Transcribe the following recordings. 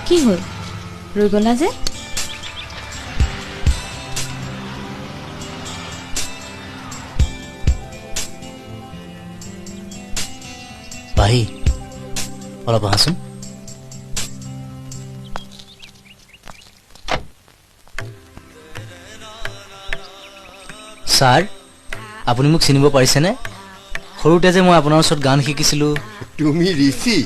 কি হল ৰৈ গলা যে ভাই অলপ আহাচোন ছাৰ আপুনি মোক চিনিব পাৰিছেনে সৰুতে যে মই আপোনাৰ ওচৰত গান শিকিছিলোঁ তুমি ঋষি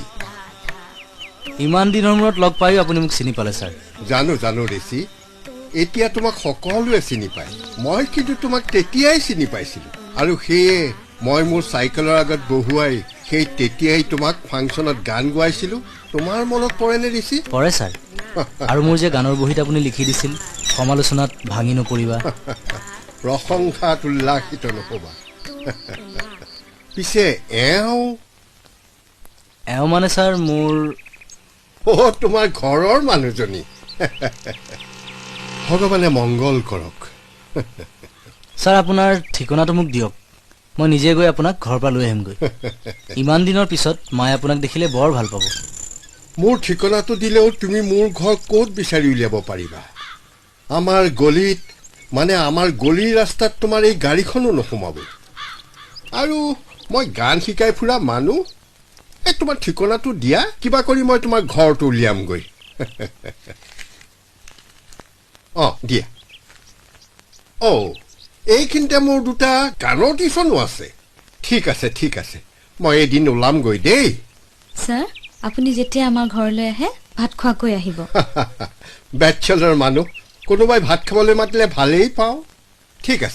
ইমান দিনৰ মূৰত লগ পায়ো আপুনি মোক চিনি পালে ছাৰ জানো জানো ঋষি এতিয়া তোমাক সকলোৱে চিনি পায় মই কিন্তু তোমাক তেতিয়াই চিনি পাইছিলোঁ আৰু সেয়ে মই মোৰ চাইকেলৰ আগত বহুৱাই সেই তেতিয়াই তোমাক ফাংচনত গান গোৱাইছিলোঁ তোমাৰ মনত পৰেনে ঋষি পৰে ছাৰ আৰু মোৰ যে গানৰ বহীত আপুনি লিখি দিছিল সমালোচনাত ভাঙি নপৰিবা প্ৰশংসাত উল্লাসিত নহবা পিছে এওঁ মানে ছাৰ মোৰ তোমাৰ ঘৰৰ মানুহজনী ভগৱানে মংগল কৰক ছাৰ আপোনাৰ ঠিকনাটো মোক দিয়ক মই নিজে গৈ আপোনাক ঘৰৰ পৰা লৈ আহিমগৈ ইমান দিনৰ পিছত মায়ে আপোনাক দেখিলে বৰ ভাল পাব মোৰ ঠিকনাটো দিলেও তুমি মোৰ ঘৰ ক'ত বিচাৰি উলিয়াব পাৰিবা আমাৰ গলিত মানে আমাৰ গলিৰ ৰাস্তাত তোমাৰ এই গাড়ীখনো নোসোমাব আৰু মই গান শিকাই ফুৰা মানুহ এই তোমাৰ ঠিকনাটো দিয়া কিবা কৰি মই তোমাৰ ঘৰটো উলিয়ামগৈ দিয়া এইখিনিতে মোৰ দুটা গানৰ টিউচনো আছে ঠিক আছে মই এদিন ওলামগৈ দেই ছাৰ আপুনি যেতিয়া আমাৰ ঘৰলৈ আহে ভাত খোৱাকৈ আহিব বেচেলৰ মানুহ কোনোবাই ভাত খাবলৈ মাতিলে ভালেই পাওঁ ঠিক আছে